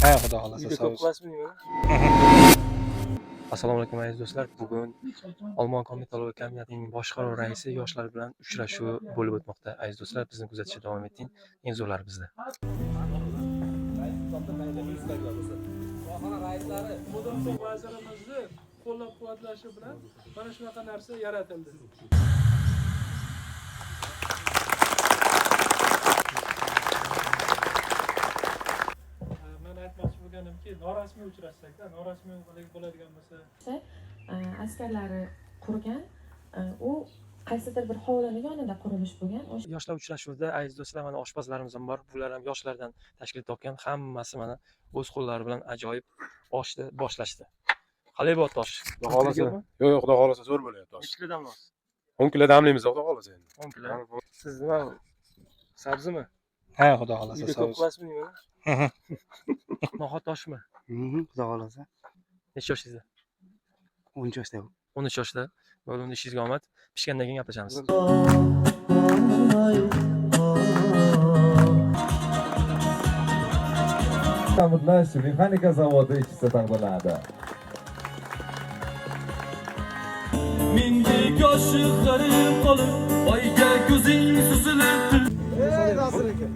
Ha, xudo xolasa Juda sog' ko'p bo'lsin. qilasizmi mana? Assalomu alaykum aziz do'stlar. Bugun Olmon Komitologiya komitetining boshqaruv raisi yoshlar bilan uchrashuvi bo'lib o'tmoqda. Aziz do'stlar, bizni kuzatishda davom eting. Inzular bizda. Korxona raislari mudofaa vazirimizni qo'llab-quvvatlashi bilan mana shunaqa narsa yaratildi. Men aytmoqchi bo'lganimki, norasmiy uchrashsak-da, norasmiy bo'ladigan bo'lsa, askarlari qurgan, u qaysidir bir hovlini yonida qurilish bo'lgan. Yoshlar uchrashuvida aziz do'stlar, mana oshpazlarimiz ham bor. Bular ham yoshlardan tashkil topgan. Hammasi mana o'z qo'llari bilan ajoyib oshni boshlashdi. Qalay bo'lyapti osh? Xudo xolasa. Yo'q, xudo xolasa zo'r bo'lyapti osh. 3 kilodan oz. 10 kilo damlaymiz, xudo xolasa endi. 10 kilo. Siz nima? Sabzimi? Ha, xudo xolasa Juda sog' ko'p bo'lsin. qilasizmi mana? Nohot oshmi? Xudo xolasa. Necha yoshingizda? 13 yoshda. 13 yoshda. Bo'ldi, ishingizga omad. Pishgandan keyin gaplashamiz. Ta'mirlash mexanika zavodi ishchisi taqdirlandi. Mendek yoshi g'arib qolib, oyga ko'zing suzilib. Ey Nasir aka.